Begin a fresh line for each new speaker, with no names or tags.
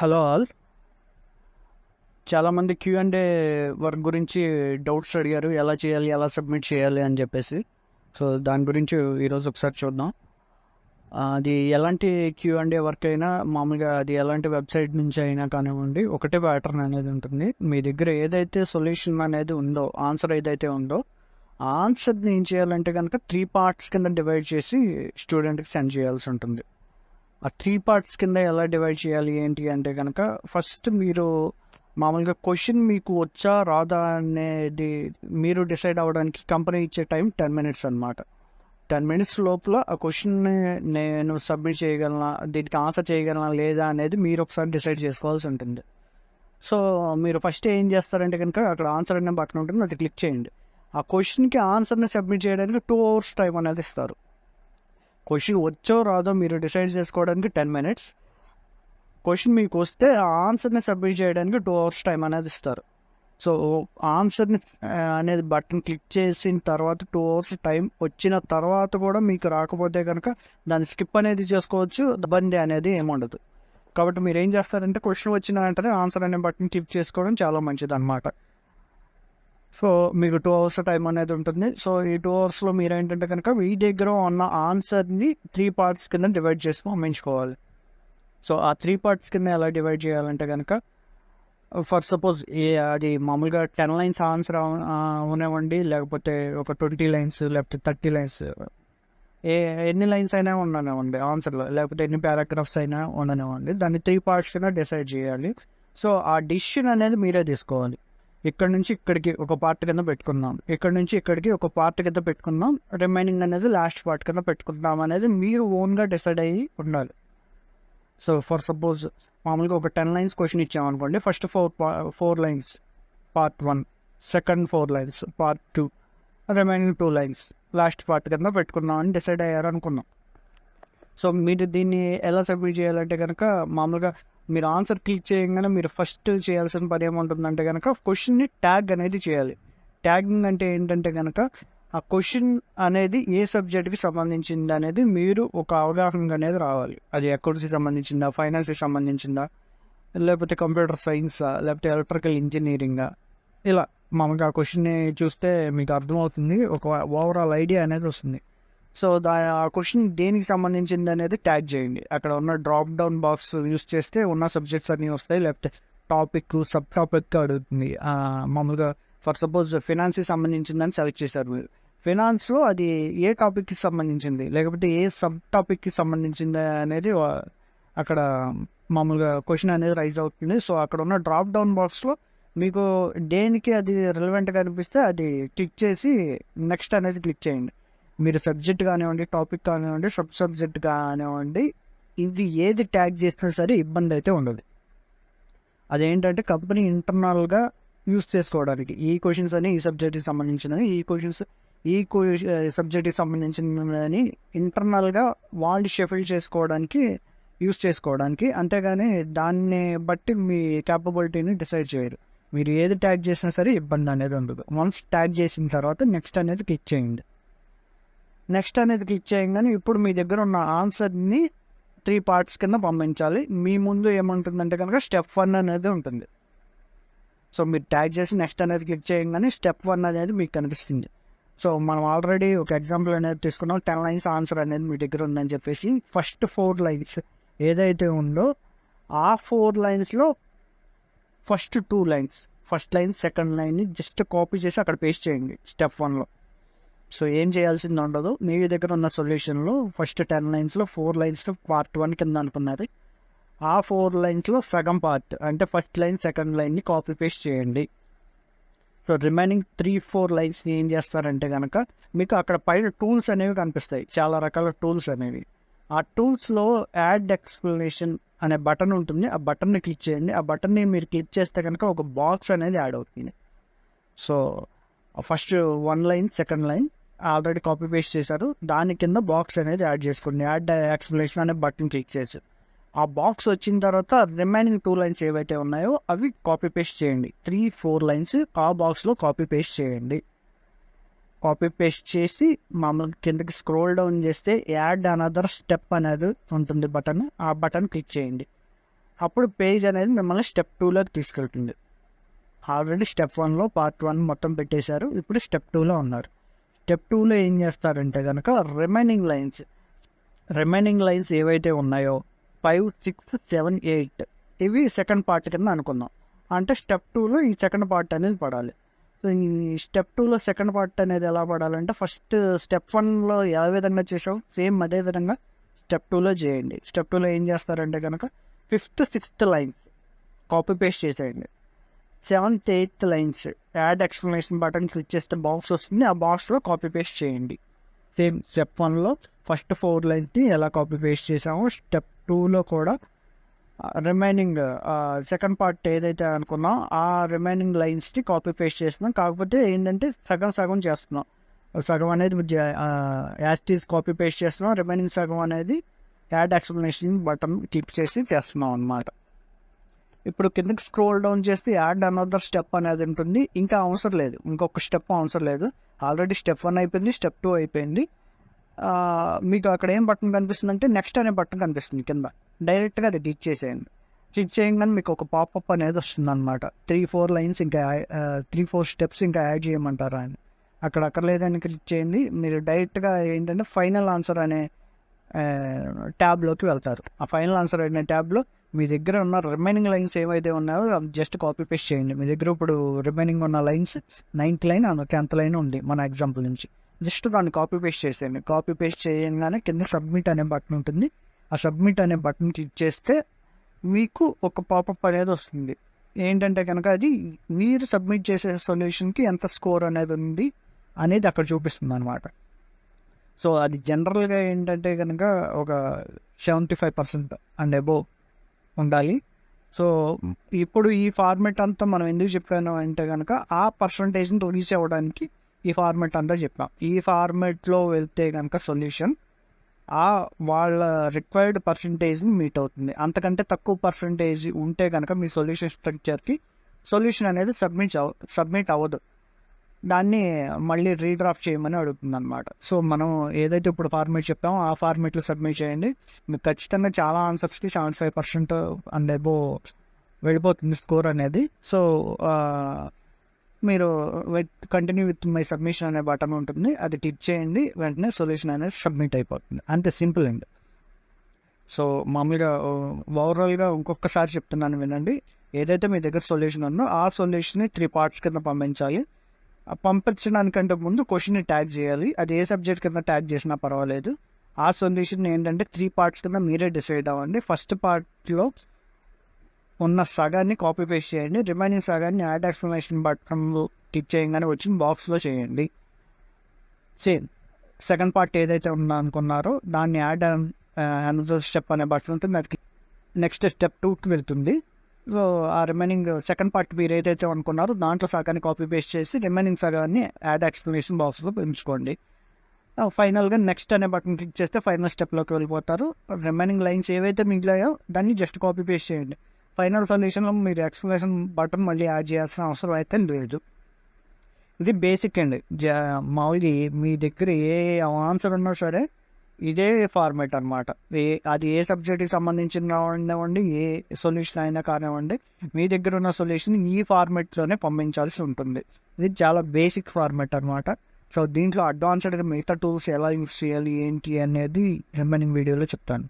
Hello all. చాలామంది క్యూఎండే work గురించి doubts అడిగారు. ఎలా చేయాలి, ఎలా సబ్మిట్ చేయాలి అని చెప్పేసి. సో దాని గురించి ఈరోజు ఒకసారి చూద్దాం. అది ఎలాంటి క్యూఎండే వర్క్ అయినా మామూలుగా అది ఎలాంటి వెబ్సైట్ నుంచి అయినా కానివ్వండి, ఒకటే ప్యాటర్న్ అనేది ఉంటుంది. మీ దగ్గర ఏదైతే సొల్యూషన్ అనేది ఉందో, ఆన్సర్ ఏదైతే ఉందో, ఆ ఆన్సర్ని ఏం చేయాలంటే కనుక 3 పార్ట్స్ కింద డివైడ్ చేసి స్టూడెంట్కి సెండ్ చేయాల్సి ఉంటుంది. ఆ 3 పార్ట్స్ కింద ఎలా డివైడ్ చేయాలి ఏంటి అంటే కనుక, ఫస్ట్ మీరు మామూలుగా క్వశ్చన్ మీకు వచ్చా రాదా అనేది మీరు డిసైడ్ అవ్వడానికి కంపెనీ ఇచ్చే టైం 10 మినిట్స్ అనమాట. 10 మినిట్స్ లోపల ఆ క్వశ్చన్ని నేను సబ్మిట్ చేయగలనా, దీనికి ఆన్సర్ చేయగలనా లేదా అనేది మీరు ఒకసారి డిసైడ్ చేసుకోవాల్సి ఉంటుంది. సో మీరు ఫస్ట్ ఏం చేస్తారంటే కనుక, అక్కడ ఆన్సర్ అనే బటన్ ఉంటుంది, అది క్లిక్ చేయండి. ఆ క్వశ్చన్కి ఆన్సర్ని సబ్మిట్ చేయడానికి 2 అవర్స్ టైం అనేది ఇస్తారు. క్వశ్చన్ వచ్చో రాదో మీరు డిసైడ్ చేసుకోవడానికి 10 మినిట్స్, క్వశ్చన్ మీకు వస్తే ఆ ఆన్సర్ని సబ్మిట్ చేయడానికి 2 అవర్స్ టైం అనేది ఇస్తారు. సో ఆన్సర్ని అనేది బటన్ క్లిక్ చేసిన తర్వాత 2 అవర్స్ టైం వచ్చిన తర్వాత కూడా మీకు రాకపోతే కనుక దాన్ని స్కిప్ అనేది చేసుకోవచ్చు, ఇబ్బంది అనేది ఏముండదు. కాబట్టి మీరు ఏం చేస్తారంటే, క్వశ్చన్ వచ్చిన వెంటనే ఆన్సర్ అనే బటన్ క్లిక్ చేసుకోవడం చాలా మంచిది అనమాట. సో మీకు 2 అవర్స్ టైం అనేది ఉంటుంది. సో ఈ 2 అవర్స్లో మీరు ఏంటంటే కనుక మీ దగ్గర ఉన్న ఆన్సర్ని 3 పార్ట్స్ కింద డివైడ్ చేసి పంపించుకోవాలి. సో ఆ 3 పార్ట్స్ కింద ఎలా డివైడ్ చేయాలంటే కనుక, ఫర్ సపోజ్ అది మామూలుగా 10 లైన్స్ ఆన్సర్ అవనివ్వండి, లేకపోతే ఒక 20 లైన్స్, లేకపోతే 30 లైన్స్, ఎన్ని లైన్స్ అయినా ఉండనివ్వండి ఆన్సర్లో, లేకపోతే ఎన్ని పారాగ్రాఫ్స్ అయినా ఉండనివ్వండి, దాన్ని 3 పార్ట్స్ కింద డిసైడ్ చేయాలి. సో ఆ డిసిషన్ అనేది మీరే తీసుకోవాలి. ఇక్కడ నుంచి ఇక్కడికి ఒక పార్ట్ కింద పెట్టుకుందాం, ఇక్కడ నుంచి ఇక్కడికి ఒక పార్ట్ కింద పెట్టుకుందాం, రిమైనింగ్ అనేది లాస్ట్ పార్ట్ కింద పెట్టుకుందాం అనేది మీరు ఓన్గా డిసైడ్ అయ్యి ఉండాలి. సో ఫర్ సపోజ్ మామూలుగా ఒక 10 లైన్స్ క్వశ్చన్ ఇచ్చామనుకోండి, first 4 lines part 1, second 4 lines part 2, remaining 2 lines last part కింద పెట్టుకుందాం అని డిసైడ్ అయ్యారు అనుకుందాం. సో మీరు దీన్ని ఎలా సబ్మిట్ చేయాలంటే కనుక, మామూలుగా మీరు ఆన్సర్ క్లిక్ చేయగానే మీరు ఫస్ట్ చేయాల్సిన పని ఏముంటుందంటే కనుక, క్వశ్చన్ని ట్యాగ్ అనేది చేయాలి. ట్యాగింగ్ అంటే ఏంటంటే కనుక, ఆ క్వశ్చన్ అనేది ఏ సబ్జెక్ట్కి సంబంధించింది అనేది మీరు ఒక అవగాహన అనేది రావాలి. అది అకౌంట్స్కి సంబంధించిందా, ఫైనాన్స్కి సంబంధించిందా, లేకపోతే కంప్యూటర్ సైన్సా, లేకపోతే ఎలక్ట్రికల్ ఇంజనీరింగా, ఇలా మామూలుగా ఆ క్వశ్చన్ని చూస్తే మీకు అర్థమవుతుంది, ఒక ఓవరాల్ ఐడియా అనేది వస్తుంది. సో ఆ క్వశ్చన్ దేనికి సంబంధించింది అనేది ట్యాగ్ చేయండి. అక్కడ ఉన్న డ్రాప్ డౌన్ బాక్స్ యూస్ చేస్తే ఉన్న సబ్జెక్ట్స్ అన్నీ వస్తాయి, లేకపోతే టాపిక్, సబ్ టాపిక్ అడుగుతుంది. మామూలుగా ఫర్ సపోజ్ ఫినాన్స్కి సంబంధించిందని సెలెక్ట్ చేశారు మీరు. ఫినాన్స్లో అది ఏ టాపిక్కి సంబంధించింది, లేకపోతే ఏ సబ్ టాపిక్కి సంబంధించింది అనేది అక్కడ మామూలుగా క్వశ్చన్ అనేది రైజ్ అవుతుంది. సో అక్కడ ఉన్న డ్రాప్ డౌన్ బాక్స్లో మీకు దేనికి అది రిలవెంట్గా అనిపిస్తే అది క్లిక్ చేసి నెక్స్ట్ అనేది క్లిక్ చేయండి. మీరు సబ్జెక్ట్ కానివ్వండి, టాపిక్ కానివ్వండి, సబ్ సబ్జెక్ట్ కానివ్వండి, ఇది ఏది ట్యాగ్ చేసినా సరే ఇబ్బంది అయితే ఉండదు. అదేంటంటే కంపెనీ ఇంటర్నల్గా యూస్ చేసుకోవడానికి ఈ క్వశ్చన్స్ అని ఈ సబ్జెక్ట్కి సంబంధించినవి, ఈ క్వశ్చన్స్ ఈ సబ్జెక్ట్కి సంబంధించినదని ఇంటర్నల్గా వాళ్ళు షఫిల్ చేసుకోవడానికి యూస్ చేసుకోవడానికి, అంతేగాని దాన్ని బట్టి మీ క్యాపబిలిటీని డిసైడ్ చేయరు. మీరు ఏది ట్యాగ్ చేసినా సరే ఇబ్బంది అనేది ఉండదు. వన్స్ ట్యాగ్ చేసిన తర్వాత నెక్స్ట్ అనేది క్లిక్ చేయండి. నెక్స్ట్ అనేది క్లిక్ చేయగానే ఇప్పుడు మీ దగ్గర ఉన్న ఆన్సర్ని 3 పార్ట్స్ కింద పంపించాలి. మీ ముందు ఏముంటుందంటే కనుక స్టెప్ 1 అనేది ఉంటుంది. సో మీరు ట్యాగ్ చేసి నెక్స్ట్ అనేది క్లిక్ చేయగానే స్టెప్ 1 అనేది మీకు కనిపిస్తుంది. సో మనం ఆల్రెడీ ఒక ఎగ్జాంపుల్ అనేది తీసుకున్నాం. 10 లైన్స్ ఆన్సర్ అనేది మీ దగ్గర ఉందని చెప్పేసి, ఫస్ట్ 4 లైన్స్ ఏదైతే ఉందో ఆ 4 లైన్స్లో first 2 lines, first line second లైన్ని జస్ట్ కాపీ చేసి అక్కడ పేస్ట్ చేయండి స్టెప్ 1లో. సో ఏం చేయాల్సింది ఉండదు. మీ దగ్గర ఉన్న సొల్యూషన్లో ఫస్ట్ 10 లైన్స్లో 4 లైన్స్లో పార్ట్ 1 కింద అనుకున్నది, ఆ 4 లైన్స్లో సగం పార్ట్ అంటే ఫస్ట్ లైన్ సెకండ్ లైన్ని కాపీ పేస్ట్ చేయండి. సో రిమైనింగ్ 3-4 లైన్స్ని ఏం చేస్తారంటే కనుక, మీకు అక్కడ పైన టూల్స్ అనేవి కనిపిస్తాయి, చాలా రకాల టూల్స్ అనేవి. ఆ టూల్స్లో యాడ్ ఎక్స్ప్లెనేషన్ అనే బటన్ ఉంటుంది, ఆ బటన్ని క్లిక్ చేయండి. ఆ బటన్ని మీరు క్లిక్ చేస్తే కనుక ఒక బాక్స్ అనేది యాడ్ అవుతుంది. So first 1 line second line already copy paste చేశారు, దాని కింద బాక్స్ అనేది యాడ్ చేసుకోండి. యాడ్ ఎక్స్ప్లెనేషన్ అనే బటన్ క్లిక్ చేసి ఆ బాక్స్ వచ్చిన తర్వాత రిమైనింగ్ 2 లైన్స్ ఏవైతే ఉన్నాయో అవి కాపీ పేస్ట్ చేయండి. 3-4 లైన్స్ ఆ బాక్స్లో కాపీ పేస్ట్ చేయండి. కాపీ పేస్ట్ చేసి మామూలు కిందకి స్క్రోల్ డౌన్ చేస్తే యాడ్ అనదర్ స్టెప్ అనేది ఉంటుంది బటన్, ఆ బటన్ క్లిక్ చేయండి. అప్పుడు పేజ్ అనేది మిమ్మల్ని స్టెప్ 2లోకి తీసుకెళ్తుంది. ఆల్రెడీ స్టెప్ 1లో పార్ట్ 1 మొత్తం పెట్టేశారు, ఇప్పుడు స్టెప్ 2లో ఉన్నారు. స్టెప్ 2లో ఏం చేస్తారంటే కనుక రిమైనింగ్ లైన్స్ ఏవైతే ఉన్నాయో 5, 6, 7, 8 ఇవి సెకండ్ పార్ట్ కింద అనుకుందాం. అంటే స్టెప్ 2లో ఈ సెకండ్ పార్ట్ అనేది పడాలి. సో ఈ స్టెప్ 2లో సెకండ్ పార్ట్ అనేది ఎలా పడాలంటే ఫస్ట్ స్టెప్ 1లో ఏ విధంగా చేసావు సేమ్ అదే విధంగా స్టెప్ 2లో చేయండి. స్టెప్ 2లో ఏం చేస్తారంటే కనుక 5th, 6th lines copy paste చేసేయండి. 7th, 8th lines add explanation button click చేస్తే బాక్స్ వస్తుంది, ఆ బాక్స్లో కాపీ పేస్ట్ చేయండి. సేమ్ స్టెప్ 1లో ఫస్ట్ 4 లైన్స్ని ఎలా కాపీ పేస్ట్ చేసామో స్టెప్ 2లో కూడా రిమైనింగ్ సెకండ్ పార్ట్ ఏదైతే అనుకున్నాం ఆ రిమైనింగ్ లైన్స్ని కాపీ పేస్ట్ చేస్తున్నాం. కాకపోతే ఏంటంటే సగం చేస్తున్నాం. సగం అనేది యాస్టీస్ కాపీ పేస్ట్ చేస్తున్నాం, రిమైనింగ్ సగం అనేది యాడ్ ఎక్స్ప్లెనేషన్ బటన్ క్లిక్ చేసి చేస్తున్నాం అన్నమాట. ఇప్పుడు కిందకి స్క్రోల్ డౌన్ చేస్తే యాడ్ అనదర్ స్టెప్ అనేది ఉంటుంది. ఇంకా అవసరం లేదు, ఇంకొక స్టెప్ అవసరం లేదు. ఆల్రెడీ స్టెప్ 1 అయిపోయింది, స్టెప్ 2 అయిపోయింది. మీకు అక్కడ ఏం బటన్ కనిపిస్తుంది అంటే నెక్స్ట్ అనే బటన్ కనిపిస్తుంది కింద. డైరెక్ట్గా అది క్లిక్ చేసేయండి. క్లిక్ చేయగానే మీకు ఒక పాపప్ అనేది వస్తుంది అనమాట. 3-4 లైన్స్ ఇంకా 3-4 స్టెప్స్ ఇంకా యాడ్ చేయమంటారా అని. అక్కడ అక్కర్లేదని క్లిక్ చేయండి. మీరు డైరెక్ట్గా ఏంటంటే ఫైనల్ ఆన్సర్ అనే ట్యాబ్లోకి వెళ్తారు. ఆ ఫైనల్ ఆన్సర్ అనే ట్యాబ్లో మీ దగ్గర ఉన్న రిమైనింగ్ లైన్స్ ఏవైతే ఉన్నాయో అవి జస్ట్ కాపీ పేస్ట్ చేయండి. మీ దగ్గర ఇప్పుడు రిమైనింగ్ ఉన్న lines 9th line 10th line ఉంది మన ఎగ్జాంపుల్ నుంచి. జస్ట్ దాన్ని కాపీ పేస్ట్ చేసేయండి. కాపీ పేస్ట్ చేయగానే కింద సబ్మిట్ అనే బటన్ ఉంటుంది. ఆ సబ్మిట్ అనే బటన్ క్లిక్ చేస్తే మీకు ఒక పాపప్ అనేది వస్తుంది. ఏంటంటే కనుక అది మీరు సబ్మిట్ చేసే సొల్యూషన్కి ఎంత స్కోర్ అనేది ఉంది అనేది అక్కడ చూపిస్తుంది అనమాట. సో అది జనరల్గా ఏంటంటే కనుక ఒక 75% అండ్ అబోవ్ ఉండాలి. సో ఇప్పుడు ఈ ఫార్మెట్ అంతా మనం ఎందుకు చెప్పాను అంటే కనుక ఆ పర్సంటేజ్ని రీచ్ అవ్వడానికి ఈ ఫార్మెట్ అంతా చెప్పాం. ఈ ఫార్మెట్లో వెళ్తే కనుక సొల్యూషన్ వాళ్ళ రిక్వైర్డ్ పర్సంటేజ్ని మీట్ అవుతుంది. అంతకంటే తక్కువ పర్సంటేజ్ ఉంటే కనుక మీ సొల్యూషన్ స్ట్రక్చర్కి సొల్యూషన్ అనేది సబ్మిట్ అవ్వదు. దాన్ని మళ్ళీ రీడ్రాఫ్ట్ చేయమని అడుగుతుంది అనమాట. సో మనం ఏదైతే ఇప్పుడు ఫార్మేట్ చెప్పామో ఆ ఫార్మేట్లో సబ్మిట్ చేయండి. మీకు ఖచ్చితంగా చాలా ఆన్సర్స్కి 75% అండ్ అబోవ్ వెళ్ళిపోతుంది స్కోర్ అనేది. సో మీరు కంటిన్యూ విత్ మై సబ్మిషన్ అనే బటన్ ఉంటుంది, అది క్లిక్ చేయండి. వెంటనే సొల్యూషన్ అనేది సబ్మిట్ అయిపోతుంది. అంతే సింపుల్ అండి. సో మామూలుగా ఓవరాల్గా ఇంకొకసారి చెప్తున్నాను వినండి. ఏదైతే మీ దగ్గర సొల్యూషన్ ఉందో ఆ సొల్యూషన్ని 3 పార్ట్స్ కింద పంపించాలి. పంపించడానికంటే ముందు క్వశ్చన్ని ట్యాగ్ చేయాలి. అది ఏ సబ్జెక్ట్ కింద ట్యాగ్ చేసినా పర్వాలేదు. ఆ సొల్యూషన్ ఏంటంటే 3 పార్ట్స్ కింద మీరే డిసైడ్ అవ్వండి. ఫస్ట్ పార్ట్లో ఉన్న సగాన్ని కాపీ పేస్ట్ చేయండి. రిమైనింగ్ సగాన్ని యాడ్ ఎక్స్ప్లెనేషన్ బటన్లో క్లిక్ చేయగానే వచ్చిన బాక్స్లో చేయండి. సేమ్ సెకండ్ పార్ట్ ఏదైతే అనుకున్నారో దాన్ని యాడ్ అనదర్ స్టెప్ అనే బటన్ ఉంటుంది, అది నెక్స్ట్ స్టెప్ 2కి వెళ్తుంది. సో ఆ రిమైనింగ్ సెకండ్ పార్ట్ మీరు ఏదైతే అనుకున్నారో దాంట్లో సగాన్ని కాపీ పేస్ట్ చేసి రిమైనింగ్ సగాన్ని యాడ్ ఎక్స్ప్లెనేషన్ బాక్స్లో పెంచుకోండి. ఫైనల్గా నెక్స్ట్ అనే బటన్ క్లిక్ చేస్తే ఫైనల్ స్టెప్లోకి వెళ్ళిపోతారు. రిమైనింగ్ లైన్స్ ఏవైతే మిగిలాయో దాన్ని జస్ట్ కాపీ పేస్ట్ చేయండి. ఫైనల్ సొల్యూషన్లో మీరు ఎక్స్ప్లెనేషన్ బటన్ మళ్ళీ యాడ్ చేయాల్సిన అవసరం అయితే లేదు. ఇది బేసిక్ అండి. మామూలుగా మీ దగ్గర ఏ ఆన్సర్ ఉన్నా సరే ఇదే ఫార్మేట్ అనమాట. అది ఏ సబ్జెక్ట్కి సంబంధించిన కానివ్వండి, ఏ సొల్యూషన్ అయినా కానివ్వండి, మీ దగ్గర ఉన్న సొల్యూషన్ ఈ ఫార్మేట్లోనే పంపించాల్సి ఉంటుంది. ఇది చాలా బేసిక్ ఫార్మేట్ అనమాట. సో దీంట్లో అడ్వాన్స్డ్గా మిగతా టూల్స్ ఎలా యూస్ చేయాలి ఏంటి అనేది రిమైనింగ్ వీడియోలో చెప్తాను.